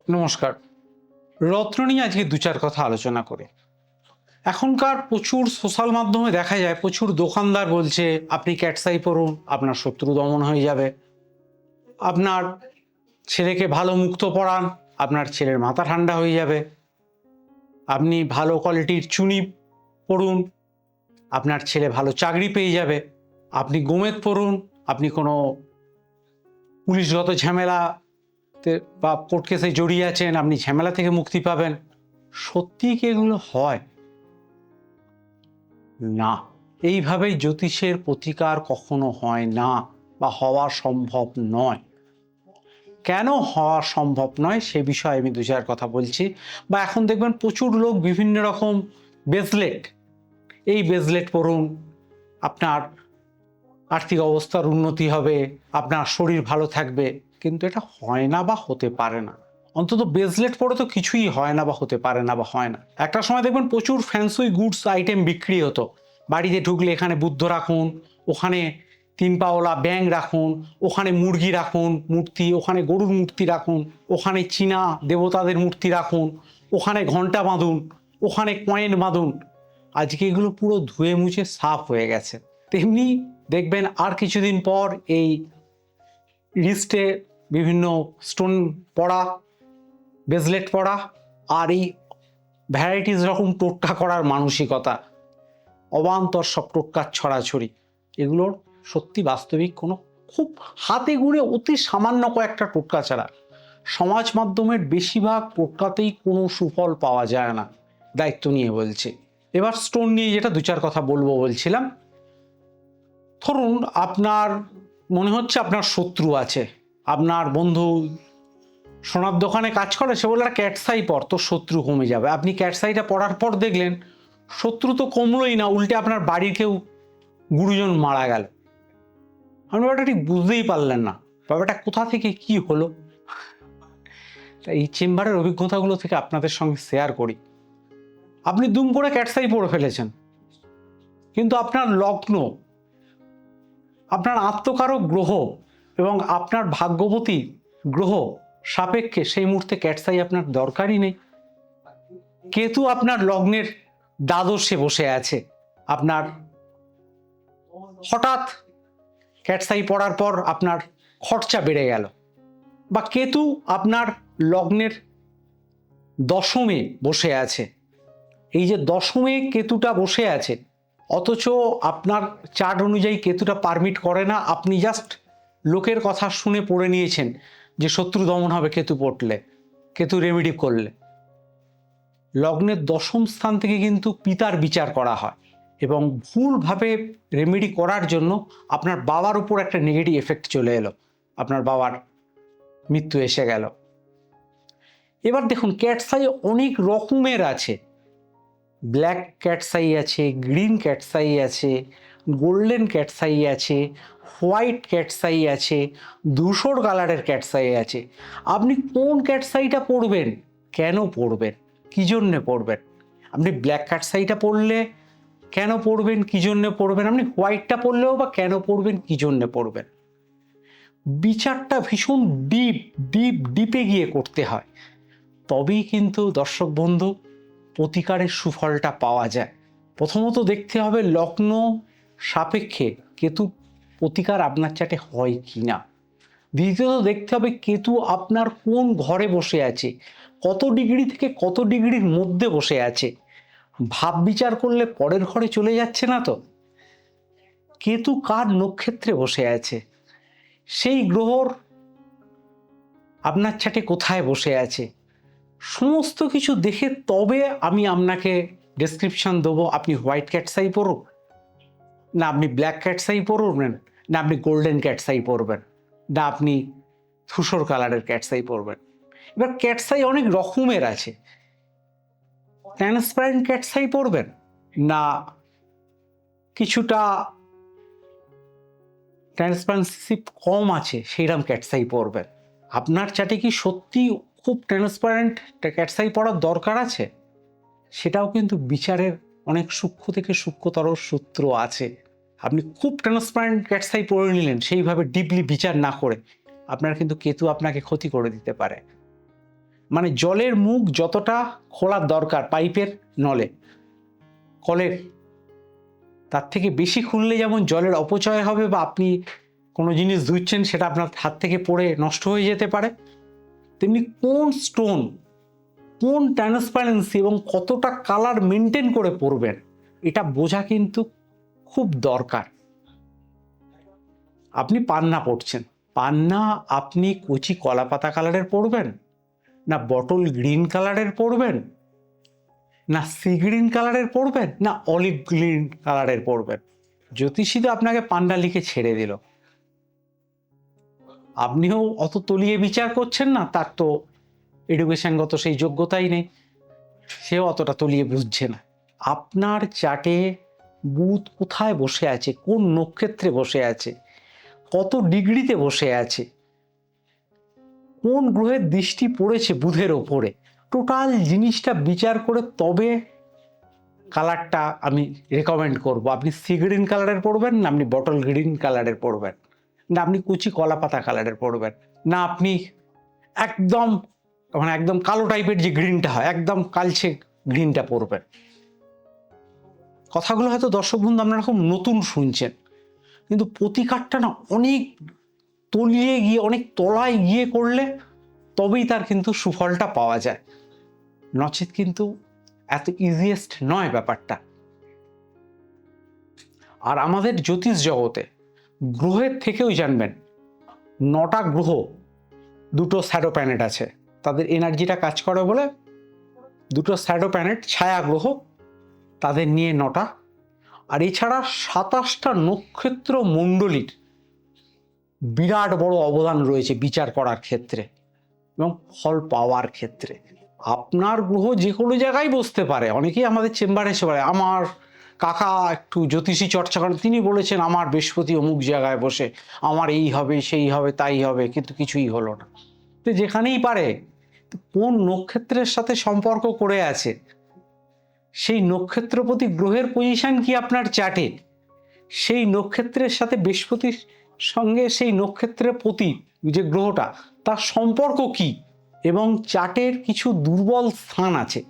নমস্কার। রত্ন নিয়ে আজকে দু চার কথা আলোচনা করি। এখনকার প্রচুর সোশ্যাল মাধ্যমে দেখা যায় প্রচুর দোকানদার বলছে আপনি ক্যাটসাই পড়ুন, আপনার শত্রু দমন হয়ে যাবে। আপনার ছেলেকে ভালো মুক্তো পড়ান, আপনার ছেলের মাথা ঠান্ডা হয়ে যাবে। আপনি ভালো কোয়ালিটির চুনি পড়ুন, আপনার ছেলে ভালো চাকরি পেয়ে যাবে। আপনি গোমেদ পড়ুন, আপনি কোনো পুলিশগত ঝামেলাতে বা কোর্ট কেসে জড়িয়ে আছেন, আপনি ঝামেলা থেকে মুক্তি পাবেন। সত্যি কি এগুলো হয়? না, এইভাবেই জ্যোতিষের প্রতিকার কখনো হয় না বা হওয়া সম্ভব নয়। কেন হওয়া সম্ভব নয় সে বিষয়ে আমি দু চার কথা বলছি। বা এখন দেখবেন প্রচুর লোক বিভিন্ন রকম ব্রেসলেট, এই ব্রেসলেট পরুন, আপনার আর্থিক অবস্থার উন্নতি হবে, আপনার শরীর ভালো থাকবে। কিন্তু এটা হয় না বা হতে পারে না। অন্তত ব্রেসলেট পরে তো কিছুই হয় না বা হতে পারে না বা হয় না। একটা সময় দেখবেন প্রচুর ফ্যান্সি গুডস আইটেম বিক্রি হতো। বাড়িতে ঢুকলে এখানে বুদ্ধ রাখুন, ওখানে তিন পাওলা ব্যাঙ রাখুন, ওখানে মুরগি রাখুন মূর্তি, ওখানে গরুর মূর্তি রাখুন, ওখানে চীনা দেবতাদের মূর্তি রাখুন, ওখানে ঘন্টা বাঁধুন, ওখানে কয়েন বাঁধুন। আজকে এগুলো পুরো ধুয়ে মুছে সাফ হয়ে গেছে। তেমনি দেখবেন আর কিছুদিন পর এই রিস্টে বিভিন্ন স্টোন পড়া, ব্রেসলেট পরা, আর এই ভ্যারাইটিস রকম টোটকা করার মানসিকতা, অবান্তর সব টোটকার ছড়াছড়ি, এগুলোর সত্যি বাস্তবিক কোনো খুব হাতে গুঁড়ে অতি সামান্য কয়েকটা টোটকা ছাড়া সমাজ মাধ্যমের বেশিরভাগ টোটকাতেই কোনো সুফল পাওয়া যায় না। দায়িত্ব নিয়ে বলছি। এবার স্টোন নিয়ে যেটা দু চার কথা বলবো বলছিলাম। ধরুন আপনার মনে হচ্ছে আপনার শত্রু আছে, আপনার বন্ধু সোনার দোকানে কাজ করে, সে বললো ক্যাটসাই পর তোর শত্রু কমে যাবে। আপনি ক্যাটসাইটা পড়ার পর দেখলেন শত্রু তো কমলোই না, উল্টে আপনার বাড়ির কেউ গুরুজন মারা গেল। আপনি ব্যাপারটা ঠিক বুঝতেই পারলেন না, ব্যাপারটা কোথা থেকে কি হলো। এই চেম্বারের অভিজ্ঞতাগুলো থেকে আপনাদের সঙ্গে শেয়ার করি। আপনি দুম করে ক্যাটসাই পড়ে ফেলেছেন, কিন্তু আপনার লগ্ন, আপনার আত্মকারক গ্রহ এবং আপনার ভাগ্যবতী গ্রহ সাপেক্ষে সেই মুহূর্তে ক্যাটসাই আপনার দরকারই নেই। কেতু আপনার লগ্নের দ্বাদশে বসে আছে, আপনার হঠাৎ ক্যাটসাই পড়ার পর আপনার খরচা বেড়ে গেল। বা কেতু আপনার লগ্নের দশমে বসে আছে। এই যে দশমে কেতুটা বসে আছে, অথচ আপনার চার্ট অনুযায়ী কেতুটা পারমিট করে না, আপনি জাস্ট লোকের কথা শুনে পড়ে নিয়েছেন যে শত্রু দমন হবে কেতু পড়লে, কেতু রেমেডি করলে। লগ্নের দশম স্থান থেকে কিন্তু পিতার বিচার করা হয়, এবং ভুলভাবে রেমেডি করার জন্য আপনার বাবার উপর একটা নেগেটিভ এফেক্ট চলে এলো, আপনার বাবার মৃত্যু এসে গেল। এবার দেখুন ক্যাটসাই অনেক রকমের আছে। ব্ল্যাক ক্যাটসাই আছে, গ্রিন ক্যাটসাই আছে, গোল্ডেন ক্যাটসাই আছে, হোয়াইট ক্যাটসাই আছে, ধূসর কালারের ক্যাটসাই আছে। আপনি কোন ক্যাটসাইটা পড়বেন, কেন পড়বেন, কী জন্যে পড়বেন? আপনি ব্ল্যাক ক্যাটসাইটা পড়লে কেন পড়বেন, কী জন্যে পড়বেন? আপনি হোয়াইটটা পড়লেও বা কেন পড়বেন, কী জন্যে পড়বেন? বিচারটা ভীষণ ডিপে গিয়ে করতে হয়, তবেই কিন্তু দর্শক বন্ধু প্রতিকারের সুফলটা পাওয়া যায়। প্রথমত দেখতে হবে লগ্ন সাপেক্ষে কেতু প্রতিকার আপনার চাটে হয় কি না। দ্বিতীয়ত দেখতে হবে কেতু আপনার কোন ঘরে বসে আছে, কত ডিগ্রি থেকে কত ডিগ্রির মধ্যে বসে আছে। ভাব বিচার করলে পরের ঘরে চলে যাচ্ছে না তো? কেতু কার নক্ষত্রে বসে আছে, সেই গ্রহর আপনার চাটে কোথায় বসে আছে, সমস্ত কিছু দেখে তবে আমি আপনাকে ডেসক্রিপশন দেবো আপনি হোয়াইট ক্যাটসাই পড়ুন, না আপনি ব্ল্যাক ক্যাটসাই পড়বেন, না আপনি গোল্ডেন ক্যাটসাই পড়বেন, না আপনি ধূসর কালারের ক্যাটসাই পড়বেন। এবার ক্যাটসাই অনেক রকমের আছে। ট্রান্সপারেন্ট ক্যাটসাই পড়বেন, না কিছুটা ট্রান্সপারেন্সি কম আছে সেইরকম ক্যাটসাই পড়বেন। আপনার চাটে কি সত্যি খুব ট্রান্সপারেন্ট ক্যাটসাই পড়ার দরকার আছে? সেটাও কিন্তু বিচারের অনেক সূক্ষ্ম থেকে সূক্ষ্মতর সূত্র আছে। আপনি খুব ট্রান্সপারেন্ট ক্যাটসাই পড়ে নিলেন, সেইভাবে ডিপলি বিচার না করে, আপনার কিন্তু কেতু আপনাকে ক্ষতি করে দিতে পারে। মানে জলের মুখ যতটা খোলার দরকার পাইপের নলে কলের, তার থেকে বেশি খুললে যেমন জলের অপচয় হবে বা আপনি কোনো জিনিস ধুচ্ছেন সেটা আপনার হাত থেকে পড়ে নষ্ট হয়ে যেতে পারে, তেমনি কোন স্টোন, কোন ট্রান্সপারেন্সি এবং কতটা কালার মেনটেন করে পরবেন এটা বোঝা কিন্তু খুব দরকার। আপনি পান্না পড়ছেন, পান্না আপনি কচি কলাপাতা কালারের পরবেন, না বটল গ্রিন কালারের পরবেন, না সি গ্রিন কালারের পরবেন, না অলিভ গ্রিন কালারের পরবেন? জ্যোতিষী তো আপনাকে পান্না লিখে ছেড়ে দিল, আপনিও অত তলিয়ে বিচার করছেন না, তার তো এডুকেশনগত সেই যোগ্যতাই নেই, সেও অতটা তলিয়ে বুঝছে না। আপনার চার্টে বুধ কোথায় বসে আছে, কোন নক্ষত্রে বসে আছে, কত ডিগ্রিতে বসে আছে, কোন গ্রহের দৃষ্টি পড়েছে বুধের ওপরে, টোটাল জিনিসটা বিচার করে তবে কালারটা আমি রেকমেন্ড করব। আপনি সি গ্রিন কালারের পরবেন, না আপনি বটল গ্রিন কালারের পরবেন, না আপনি কুচি কলাপাতা কালারের পরবেন, না আপনি একদম মানে একদম কালো টাইপের যে গ্রিনটা হয় একদম কালচে গ্রিনটা পরবেন। কথাগুলো হয়তো দর্শক বন্ধু আপনারা খুব নতুন শুনছেন, কিন্তু প্রতিকারটা না অনেক তলিয়ে গিয়ে অনেক তলায় গিয়ে করলে তবেই তার কিন্তু সুফলটা পাওয়া যায়, নচেত কিন্তু এত ইজিয়েস্ট নয় ব্যাপারটা। আর আমাদের জ্যোতিষ জগতে গ্রহের থেকেও জানবেন 9টা গ্রহ, 2টো শ্যাডো প্ল্যানেট আছে, তাদের এনার্জিটা কাজ করে বলে 2টো শ্যাডো প্ল্যানেট ছায়া গ্রহ, তাদের নিয়ে 9টা, আর এছাড়া 27টা নক্ষত্র মণ্ডলীর বিরাট বড় অবদান রয়েছে বিচার করার ক্ষেত্রে এবং ফল পাওয়ার ক্ষেত্রে। আপনার গ্রহ যে কোনো জায়গায় বসতে পারে, অনেকেই আমাদের চেম্বারে এসে পারে, আমার কাকা একটু জ্যোতিষী চর্চা করেন, তিনি বলেছেন আমার বৃহস্পতি অমুক জায়গায় বসে আমার এই হবে সেই হবে তাই হবে, কিন্তু কিছুই হলো না। তো যেখানেই পারে কোন নক্ষত্রের সাথে সম্পর্ক করে আছে, সেই নক্ষত্রপতি গ্রহের পজিশন কি আপনার চার্টে, সেই নক্ষত্রের সাথে বৃহস্পতির সঙ্গে সেই নক্ষত্রের প্রতি যে গ্রহটা তার সম্পর্ক কি, এবং চার্টের কিছু দুর্বল স্থান আছে।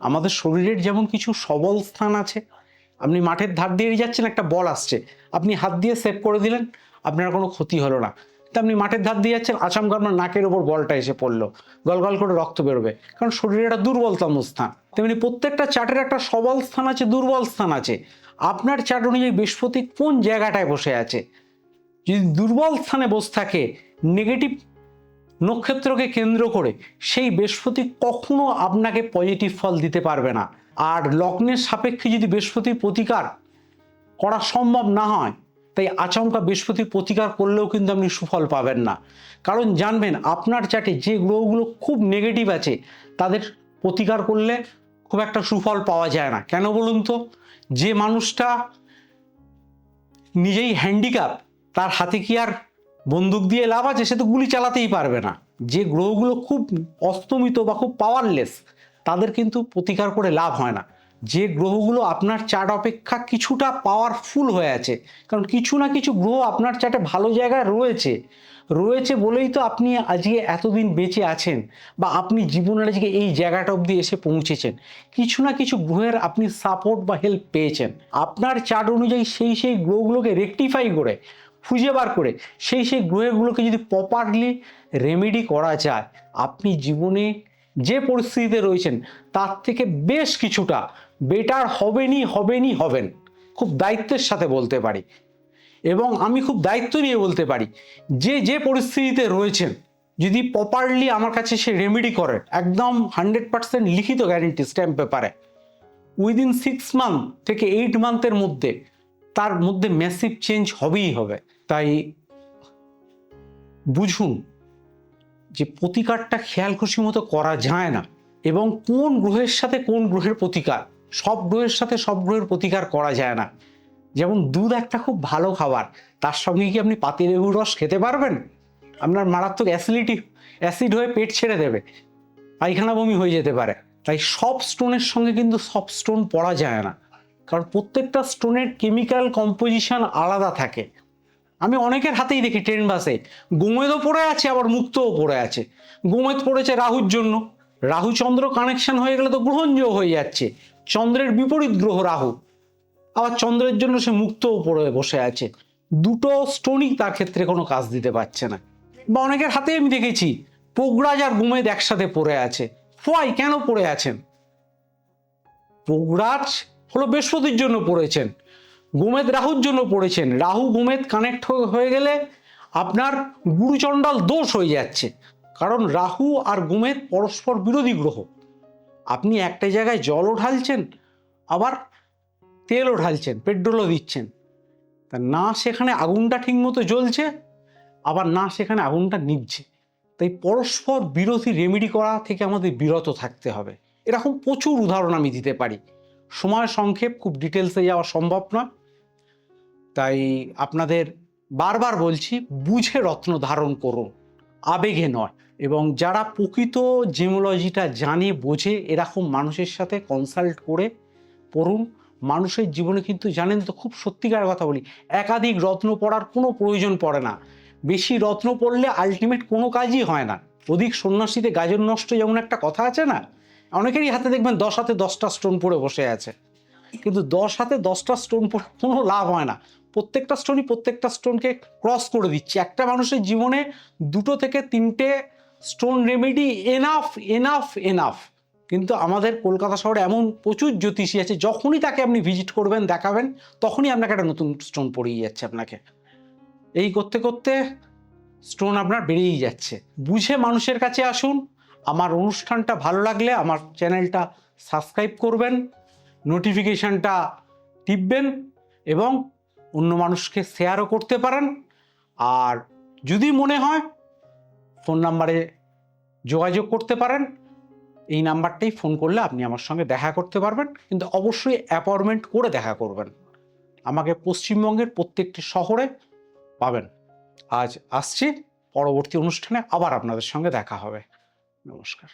আমাদের শরীরের যেমন কিছু সবল স্থান আছে, আপনি মাঠের ধার দিয়ে যাচ্ছেন, একটা বল আসছে, আপনি হাত দিয়ে সেভ করে দিলেন, আপনার কোনো ক্ষতি হলো না, তো আপনি মাঠের ধার দিয়ে যাচ্ছেন, আচমকা আপনার নাকের ওপর বলটা এসে পড়লো, গলগল করে রক্ত বেরোবে, কারণ শরীরের একটা দুর্বলতম স্থান। তেমনি প্রত্যেকটা চার্টের একটা সবল স্থান আছে, দুর্বল স্থান আছে। আপনার চার্ট অনুযায়ী বৃহস্পতি কোন জায়গাটায় বসে আছে, যদি দুর্বল স্থানে বসে থাকে নেগেটিভ নক্ষত্রকে কেন্দ্র করে, সেই বৃহস্পতি কখনো আপনাকে পজিটিভ ফল দিতে পারবে না। আর লগ্নের সাপেক্ষে যদি বৃহস্পতির প্রতিকার করা সম্ভব না হয়, তাই আচমকা বৃহস্পতির প্রতিকার করলেও কিন্তু আপনি সুফল পাবেন না। কারণ জানবেন আপনার চার্টে যে গ্রহগুলো খুব নেগেটিভ আছে তাদের প্রতিকার করলে খুব একটা সুফল পাওয়া যায় না। কেন বলুন তো? যে মানুষটা নিজেই হ্যান্ডিক্যাপ, তার হাতে কি আর বন্দুক দিয়ে লাভ আছে? সে তো গুলি চালাতেই পারবে না। যে গ্রহগুলো খুব অস্তমিত বা খুব পাওয়ারলেস তাদের কিন্তু প্রতিকার করে লাভ হয় না। যে গ্রহগুলো আপনার চার্ট অপেক্ষা কিছুটা পাওয়ারফুল হয়ে আছে, কারণ কিছু না কিছু গ্রহ আপনার চার্টে ভালো জায়গায় রয়েছে বলেই তো আপনি আজকে এতদিন বেঁচে আছেন, বা আপনি জীবনের আজকে এই জায়গাটা অবধি এসে পৌঁছেছেন। কিছু না কিছু গ্রহের আপনি সাপোর্ট বা হেল্প পেয়েছেন। আপনার চার্ট অনুযায়ী সেই গ্রহগুলোকে রেকটিফাই করে খুঁজে বার করে সেই গ্রহগুলোকে যদি প্রপারলি রেমেডি করা যায়, আপনি জীবনে যে পরিস্থিতিতে রয়েছেন তার থেকে বেশ কিছুটা বেটার হবেন। খুব দায়িত্বের সাথে বলতে পারি, এবং আমি খুব দায়িত্ব নিয়ে বলতে পারি যে পরিস্থিতিতে রয়েছেন যদি প্রপারলি আমার কাছে সে রেমেডি করে, একদম 100% লিখিত গ্যারেন্টি স্ট্যাম্প পেপারে, উইদিন 6 মান্থ থেকে 8 মান্থের মধ্যে তার মধ্যে ম্যাসিভ চেঞ্জ হবেই হবে। তাই বুঝুন যে প্রতিকারটা খেয়াল খুশি মতো করা যায় না, এবং কোন গ্রহের সাথে কোন গ্রহের প্রতিকার, সব গ্রহের সাথে সব গ্রহের প্রতিকার করা যায় না। যেমন দুধ একটা খুব ভালো খাবার, তার সঙ্গে কি আপনি পাতিলেবুর রস খেতে পারবেন? আপনার মারাত্মক অ্যাসিড হয়ে পেট ছেড়ে দেবে, পায়খানা বমি হয়ে যেতে পারে। তাই সব স্টোনের সঙ্গে কিন্তু সব স্টোন পড়া যায় না, কারণ প্রত্যেকটা স্টোনের কেমিক্যাল কম্পোজিশন আলাদা থাকে। আমি অনেকের হাতেই দেখি ট্রেন বাসে গোমেদও পড়ে আছে, আবার মুক্তও পড়ে আছে। গোমেদ পড়েছে রাহুর জন্য, রাহু চন্দ্র কানেকশন হয়ে গেলে তো গ্রহণযোগ হয়ে যাচ্ছে, চন্দ্রের বিপরীত গ্রহ রাহু, আবার চন্দ্রের জন্য সে মুক্তও পড়ে বসে আছে। দুটো স্টোনই তার ক্ষেত্রে কোনো কাজ দিতে পারছে না। বা অনেকের হাতে আমি দেখেছি পোগরাজ আর গুমেদ একসাথে পড়ে আছে। কেন পড়ে আছেন? পোগরাজ হলো বৃহস্পতির জন্য পড়েছেন, গুমেদ রাহুর জন্য পড়েছেন। রাহু গুমেদ কানেক্ট হয়ে গেলে আপনার গুরুচণ্ডাল দোষ হয়ে যাচ্ছে, কারণ রাহু আর গুমেদ পরস্পর বিরোধী গ্রহ। আপনি একটা জায়গায় জলও ঢালছেন, আবার তেলও ঢালছেন, পেট্রোলও দিচ্ছেন, তা না সেখানে আগুনটা ঠিকমতো জ্বলছে, আবার না সেখানে আগুনটা নিভছে। তাই পরস্পর বিরোধী রেমেডি করা থেকে আমাদের বিরত থাকতে হবে। এরকম প্রচুর উদাহরণ আমি দিতে পারি, সময় সংক্ষেপ, খুব ডিটেলসে যাওয়া সম্ভব নয়। তাই আপনাদের বারবার বলছি, বুঝে রত্ন ধারণ করুন, আবেগে নয়। এবং যারা প্রকৃত জেমোলজিটা জানে বোঝে, এরকম মানুষের সাথে কনসাল্ট করে পড়ুন। মানুষের জীবনে কিন্তু জানেন তো, খুব সত্যিকার কথা বলি, একাধিক রত্ন পড়ার কোনো প্রয়োজন পড়ে না। বেশি রত্ন পড়লে আলটিমেট কোনো কাজই হয় না। অধিক সন্ন্যাসীতে গাজন নষ্ট, যেমন একটা কথা আছে না, অনেকেরই হাতে দেখবেন 10 হাতে 10টা স্টোন পড়ে বসে আছে, কিন্তু 10 হাতে 10টা স্টোন পড়ে কোনো লাভ হয় না। প্রত্যেকটা স্টোনই প্রত্যেকটা স্টোনকে ক্রস করে দিচ্ছে। একটা মানুষের জীবনে 2 থেকে 3টে stone remedy enough enough enough. কিন্তু আমাদের কলকাতা শহরে এমন প্রচুর জ্যোতিষী আছে, যখনই তাকে আপনি ভিজিট করবেন, দেখাবেন, তখনই আপনাকে একটা নতুন স্টোন পড়িয়ে যাচ্ছে আপনাকে। এই করতে করতে স্টোন আপনার বেরিয়েই যাচ্ছে। বুঝে মানুষের কাছে আসুন। আমার অনুষ্ঠানটা ভালো লাগলে আমার চ্যানেলটা সাবস্ক্রাইব করবেন, নোটিফিকেশানটা টিপবেন এবং অন্য মানুষকে শেয়ারও করতে পারেন। আর যদি মনে হয়, ফোন নাম্বারে যোগাযোগ করতে পারেন। এই নাম্বারটাই ফোন করলে আপনি আমার সঙ্গে দেখা করতে পারবেন, কিন্তু অবশ্যই অ্যাপয়েন্টমেন্ট করে দেখা করবেন। আমাকে পশ্চিমবঙ্গের প্রত্যেকটি শহরে পাবেন। আজ আসছি, পরবর্তী অনুষ্ঠানে আবার আপনাদের সঙ্গে দেখা হবে। নমস্কার।